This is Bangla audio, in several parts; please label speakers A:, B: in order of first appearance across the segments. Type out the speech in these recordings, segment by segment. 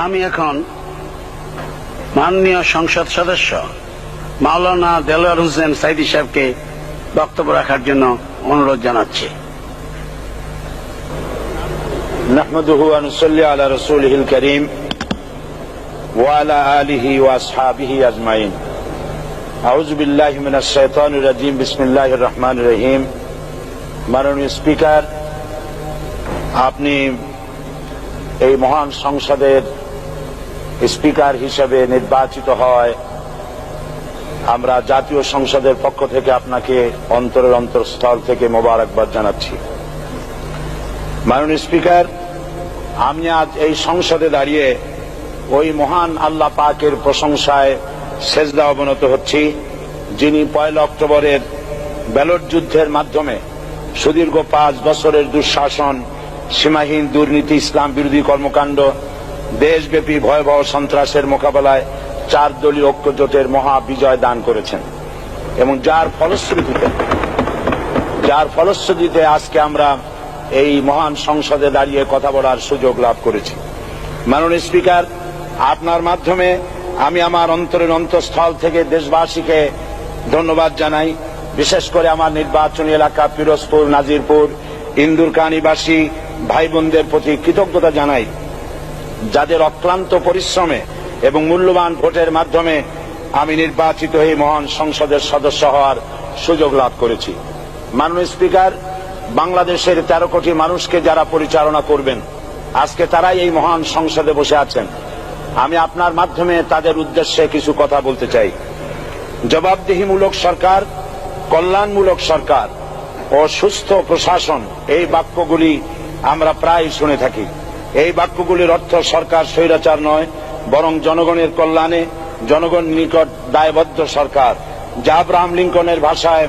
A: আমি এখন মাননীয় সংসদ সদস্য মাওলানা দেলোয়ার হোসেন সাইদি সাহেবকে বক্তব্য রাখার জন্য অনুরোধ জানাচ্ছি।
B: নাহমাদুহু ওয়া নুসাল্লি আলা রাসূলিহিল কারীম ওয়া আলা আলিহি ওয়া আসহাবিহি আজমাইন। আউযু বিল্লাহি মিনাশ শাইতানির রাজীম। বিসমিল্লাহির রহমানির রহিম। মাননীয় স্পিকার, আপনি এই মহান সংসদের স্পিকার হিসেবে নির্বাচিত হয় আমরা জাতীয় সংসদের পক্ষ থেকে আপনাকে অন্তরের অন্তঃস্থল থেকে মোবারকবাদ জানাচ্ছি। মাননীয় স্পিকার, আমি আজ এই সংসদে দাঁড়িয়ে ওই মহান আল্লাহ পাকের প্রশংসায় সেজদা অবনত হচ্ছি, যিনি 1 অক্টোবরের ব্যালট যুদ্ধের মাধ্যমে সুদীর্ঘ 5 বছরের দুঃশাসন, সীমাহীন দুর্নীতি, ইসলাম বিরোধী কর্মকাণ্ড, দেশব্যাপী ভয়াবহ সন্ত্রাসের মোকাবেলায় 4 দলীয় ঐক্যজোটের মহা বিজয় দান করেছেন এবং যার ফলশ্রুতিতে আজকে আমরা এই মহান সংসদে দাঁড়িয়ে কথা বলার সুযোগ লাভ করেছি। মাননীয় স্পিকার, আপনার মাধ্যমে আমি আমার অন্তরের অন্তঃস্থল থেকে দেশবাসীকে ধন্যবাদ জানাই। বিশেষ করে আমার নির্বাচনী এলাকা পিরোজপুর, নাজিরপুর, ইন্দুরকানীবাসী ভাই বোনদের প্রতি কৃতজ্ঞতা জানাই, যাদের অক্লান্ত পরিশ্রমে এবং মূল্যবান ভোটের মাধ্যমে আমি নির্বাচিত হয়ে মহান সংসদের সদস্য হওয়ার সুযোগ লাভ করেছি। মাননীয় স্পিকার, বাংলাদেশের 13 কোটি মানুষকে যারা পরিচালনা করবেন, আজকে তারাই এই মহান সংসদে বসে আছেন। আমি আপনার মাধ্যমে তাদের উদ্দেশ্যে কিছু কথা বলতে চাই। জবাবদিহিমূলক সরকার, কল্যাণমূলক সরকার ও সুস্থ প্রশাসন, এই বাক্যগুলি আমরা প্রায় শুনে থাকি। এই বাক্যগুলির অর্থ সরকার স্বৈরাচার নয়, বরং জনগণের কল্যাণে জনগণ নিকট দায়বদ্ধ সরকার, যা আব্রাহাম লিঙ্কনের ভাষায়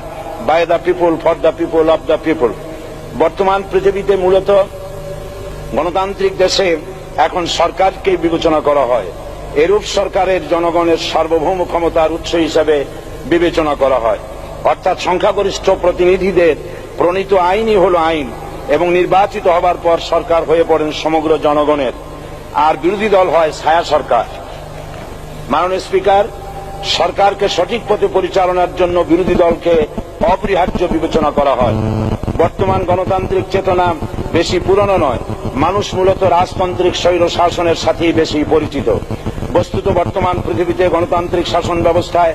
B: by the people, for the people, of the people. বর্তমান পৃথিবীতে মূলত গণতান্ত্রিক দেশে এখন সরকারকে বিবেচনা করা হয়। এরূপ সরকারের জনগণের সার্বভৌম ক্ষমতার উৎস হিসেবে বিবেচনা করা হয়, অর্থাৎ সংখ্যাগরিষ্ঠ প্রতিনিধিদের প্রণীত আইনই হল আইন এবং নির্বাচিত হবার পর সরকার হয়ে পড়েন সমগ্র জনগণের, আর বিরোধী দল হয় ছায়া সরকার। মাননীয় স্পিকার, সরকারকে সঠিক পথে পরিচালনার জন্য বিরোধী দলকে অপরিহার্য বিবেচনা করা হয়। বর্তমান গণতান্ত্রিক চেতনা বেশি পুরনো নয়, মানুষ মূলত রাজতান্ত্রিক স্বৈর শাসনের সাথেই বেশি পরিচিত। বস্তুত বর্তমান পৃথিবীতে গণতান্ত্রিক শাসন ব্যবস্থায়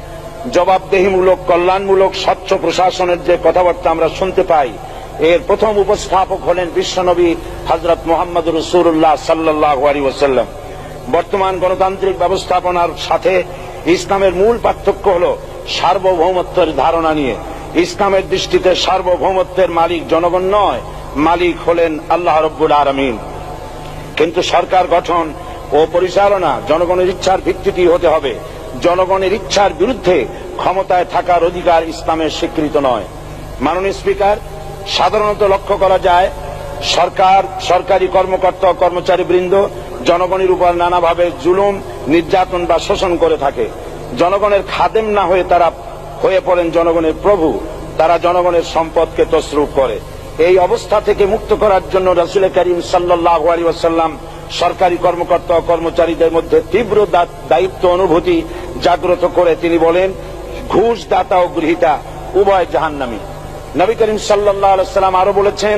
B: জবাবদিহিমূলক, কল্যাণমূলক, স্বচ্ছ প্রশাসনের যে কথাবার্তা আমরা শুনতে পাই, এর প্রথম উপস্থাপক হলেন বিশ্বনবী হযরত মুহাম্মদ রাসূলুল্লাহ সাল্লাল্লাহু আলাইহি ওয়াসাল্লাম। বর্তমান গণতান্ত্রিক ব্যবস্থাপনার সাথে ইসলামের মূল পার্থক্য হল সার্বভৌমত্বের ধারণা নিয়ে। ইসলামের দৃষ্টিতে সার্বভৌমত্বের মালিক জনগণ নয়, মালিক হলেন আল্লাহ রাব্বুল আলামিন। কিন্তু সরকার গঠন ও পরিচালনা জনগণের ইচ্ছার ভিত্তিতে হতে হবে। জনগণের ইচ্ছার বিরুদ্ধে ক্ষমতায় থাকার অধিকার ইসলামের স্বীকৃত নয়। মাননীয় স্পিকার, সাধারণত লক্ষ্য করা যায় সরকার, সরকারি কর্মকর্তা ও কর্মচারীবৃন্দ জনগণের উপর নানাভাবে জুলুম, নির্যাতন বা শোষণ করে থাকে। জনগণের খাদেম না হয়ে তারা হয়ে পড়েন জনগণের প্রভু। তারা জনগণের সম্পদকে তসরুপ করে। এই অবস্থা থেকে মুক্ত করার জন্য রাসূল করিম সাল্লাল্লাহু আলাইহি ওয়াসাল্লাম সরকারি কর্মকর্তা ও কর্মচারীদের মধ্যে তীব্র দায়িত্ব অনুভূতি জাগ্রত করে তিনি বলেন, ঘুষ দাতা ও গৃহীতা উভয় জাহান্নামী। নবী করিম সাল্লাল্লাহু আলাইহি ওয়াসাল্লাম আরো বলেছেন,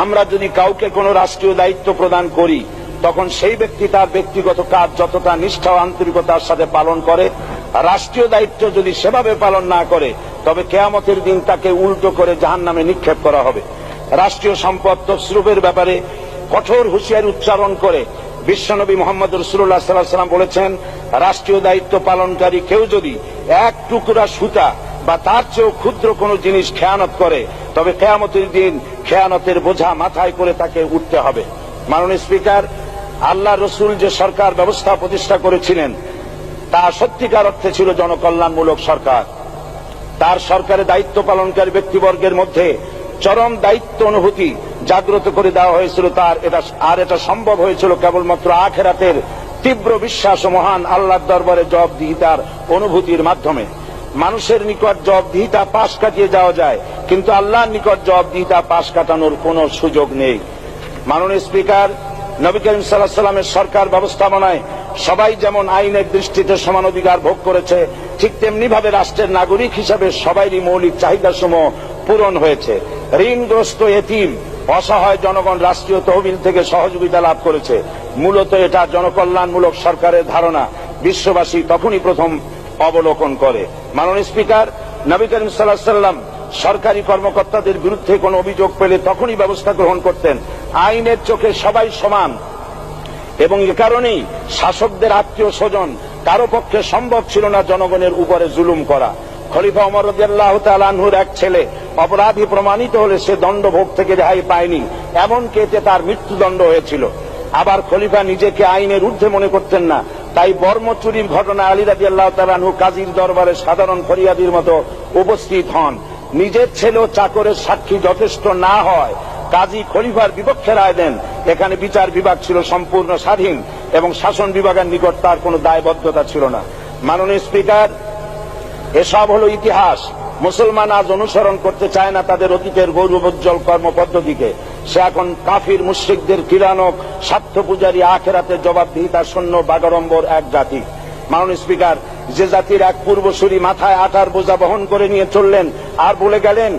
B: আমরা যদি কাউকে কোনো রাষ্ট্রীয় দায়িত্ব প্রদান করি, তখন সেই ব্যক্তি তার ব্যক্তিগত কাজ যতটা নিষ্ঠা ও আন্তরিকতার সাথে পালন করে, রাষ্ট্রীয় দায়িত্ব যদি সেভাবে পালন না করে, তবে কিয়ামতের দিন তাকে উল্টো করে জাহান্নামে নিক্ষেপ করা হবে। রাষ্ট্রীয় সম্পদ তসরুপের ব্যাপারে কঠোর হুঁশিয়ারি উচ্চারণ করে বিশ্বনবী মুহাম্মদ রাসূলুল্লাহ সাল্লাল্লাহু আলাইহি ওয়াসাল্লাম বলেছেন, রাষ্ট্রীয় দায়িত্ব পালনকারী কেউ যদি 1 টুকরা সুতা বা তার চেয়েও ক্ষুদ্র কোনো জিনিস খেয়ানত করে, তবে কিয়ামতের দিন খেয়ানতের বোঝা মাথায় করে তাকে উঠতে হবে। মাননীয় স্পিকার, আল্লাহ রসুল যে সরকার ব্যবস্থা প্রতিষ্ঠা করেছিলেন, তা সত্যিকার অর্থে ছিল জনকল্যাণমূলক সরকার। তার সরকারের দায়িত্ব পালনকারী ব্যক্তিবর্গের মধ্যে চরম দায়িত্ব অনুভূতি জাগ্রত করে দেওয়া হয়েছিল। এটা সম্ভব হয়েছিল কেবলমাত্র আখিরাতের তীব্র বিশ্বাস ও মহান আল্লাহর দরবারে জবাবদিহিতার অনুভূতির মাধ্যমে। মানুষের নিকট জবাবদিহিতা পাশ কাটিয়ে যাওয়া যায়, কিন্তু আল্লাহর নিকট জবাবদিহিতা পাশ কাটানোর কোনো সুযোগ নেই। মাননীয় স্পিকার, নবী করিম সাল্লাল্লাহু আলাইহি সাল্লামের সরকার ব্যবস্থাপনায় সবাই যেমন আইনের দৃষ্টিতে সমান অধিকার ভোগ করেছে, ঠিক তেমনি ভাবে রাষ্ট্রের নাগরিক হিসাবে সবারই মৌলিক চাহিদাসমূহ পূরণ হয়েছে। ঋণগ্রস্ত এতিম অসহায় জনগণ রাষ্ট্রীয় তহবিল থেকে সহযোগিতা লাভ করেছে। মূলত এটা জনকল্যাণমূলক সরকারের ধারণা বিশ্ববাসী তখনই প্রথম অবলোকন করে। মাননীয় স্পিকার, নবী করিম সাল্লাল্লাহু আলাইহি সাল্লাম সরকারি কর্মকর্তাদের বিরুদ্ধে কোনো অভিযোগ পেলে তখনই ব্যবস্থা গ্রহণ করতেন। আইনের চোখে সবাই সমান এবং এ কারণেই শাসকদের আত্মীয় স্বজন কারো পক্ষে সম্ভব ছিল না জনগণের উপরে জুলুম করা। খলিফা ওমর রাদিয়াল্লাহু তাআলা আনহুর এক ছেলে অপরাধী প্রমাণিত হলে সে দণ্ডভোগ থেকে রেহাই পায়নি, এমনকি এতে তার মৃত্যুদণ্ড হয়েছিল। আবার খলিফা নিজেকে আইনের ঊর্ধ্বে মনে করতেন না, তাই বর্ম চুরির ঘটনা আলী রাদিয়াল্লাহু তাআলা আনহু কাজীর দরবারে সাধারণ ফরিয়াদির মতো উপস্থিত হন। নিজের ছেলে ও চাকরের সাক্ষী যথেষ্ট না হয় কাজী খলিফার বিপক্ষে রায় দেন। এখানে বিচার বিভাগ ছিল সম্পূর্ণ স্বাধীন এবং শাসন বিভাগের নিকট তার কোনো দায়বদ্ধতা ছিল না। মাননীয় স্পিকার, এসব হলো ইতিহাস। মুসলমান আজ অনুসরণ করতে চায় না তাদের অতীতের গৌরবোজ্জ্বল কর্মপদ্ধতিকে। সে এখন কাফির মুশরিকদের কিরানক স্বার্থ পূজারী আখেরাতে জবাবদিহিতার শূন্য বাগাড়ম্বর এক জাতি। মাননীয় স্পিকার, যে জাতির এক পূর্বসূরি মাথায় আটার বোঝা বহন করে নিয়ে চললেন আর বলে গেলেন,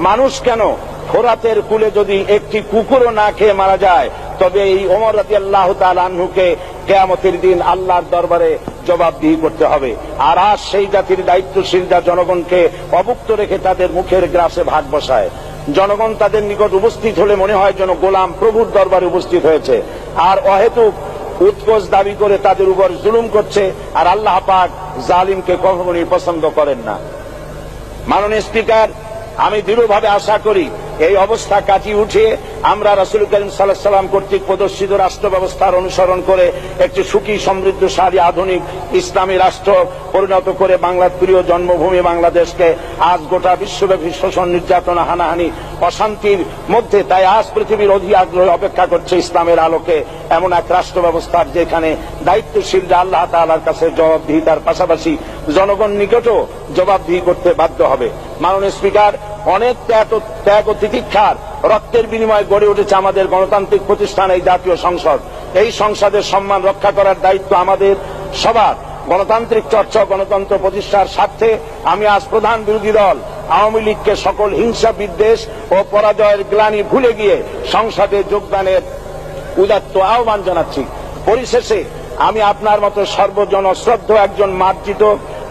B: মানুষ কেন, ফোরাতের কূলে যদি একটি কুকুরও না খেয়ে মারা যায় তবে এই ওমর রাদিয়াল্লাহু তাআলা আনহুকে কিয়ামতের দিন আল্লাহর দরবারে জবাবদিহি করতে হবে। আর আজ সেই জাতির দায়িত্বশীলরা জনগণকে অভুক্ত রেখে তাদের মুখের গ্রাসে ভাগ বসায়। জনগণ তাদের নিকট উপস্থিত হলে মনে হয় যেন গোলাম প্রভুর দরবারে উপস্থিত হয়েছে, আর অহেতুক উৎকোচ দাবি করে তাদের উপর জুলুম করছে। আর আল্লাহ পাক জালিমকে কখনোই পছন্দ করেন না। মাননীয় স্পিকার, আমি দৃঢ়ভাবে আশা করি এই অবস্থা কাটিয়ে উঠিয়ে আমরা রাসূল করিম সাল্লাল্লাহু আলাইহি সাল্লাম কর্তৃক প্রদর্শিত রাষ্ট্র ব্যবস্থার অনুসরণ করে একটি সুখী সমৃদ্ধশালী আধুনিক ইসলামী রাষ্ট্র পরিণত করে বাংলার প্রিয় জন্মভূমি বাংলাদেশকে আজ গোটা বিশ্বব্যাপী শোষণ, নির্যাতন, হানাহানি, অশান্তির মধ্যে, তাই আজ পৃথিবীর অধীর আগ্রহে অপেক্ষা করছে ইসলামের আলোকে এমন এক রাষ্ট্র ব্যবস্থার যেখানে দায়িত্বশীলরা আল্লাহ তাআলার কাছে জবাবদিহিতার পাশাপাশি জনগণ নিকটও জবাবদিহি করতে বাধ্য হবে। মাননীয় স্পিকার, অনেক ত্যাগ ও তিতিক্ষার রক্তের বিনিময়ে গড়ে উঠেছে আমাদের গণতান্ত্রিক প্রতিষ্ঠান এই জাতীয় সংসদ। এই সংসদের সম্মান রক্ষা করার দায়িত্ব আমাদের সবার। গণতান্ত্রিক চর্চা, গণতন্ত্র প্রতিষ্ঠার স্বার্থে আমি আজ প্রধান বিরোধী দল আওয়ামী লীগকে সকল হিংসা, বিদ্বেষ ও পরাজয়ের গ্লানি ভুলে গিয়ে সংসদে যোগদানের উদাত্ত আহ্বান জানাচ্ছি। পরিশেষে আমি আপনার মতো সর্বজনশ্রদ্ধ একজন মার্জিত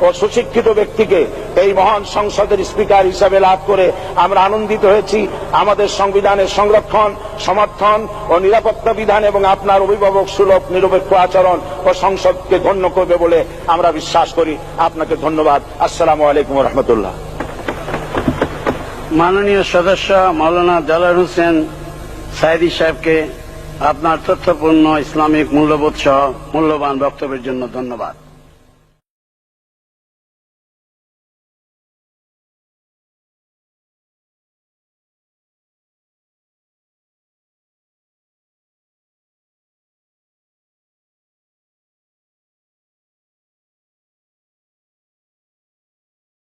B: ও সুশিক্ষিত ব্যক্তিকে এই মহান সংসদের স্পিকার হিসাবে লাভ করে আমরা আনন্দিত হয়েছি। আমাদের সংবিধানের সংরক্ষণ, সমর্থন ও নিরাপত্তা বিধান এবং আপনার অভিভাবক সুলভ নিরপেক্ষ আচরণ ও সংসদকে ধন্য করবে বলে আমরা বিশ্বাস করি। আপনাকে ধন্যবাদ। আসসালামু আলাইকুম ওয়া রাহমাতুল্লাহ।
A: মাননীয় সদস্য মাওলানা দেলোয়ার হোসেন সাঈদী সাহেবকে আপনার তথ্যপূর্ণ ইসলামিক মূল্যবোধ সহ মূল্যবান বক্তব্যের জন্য ধন্যবাদ।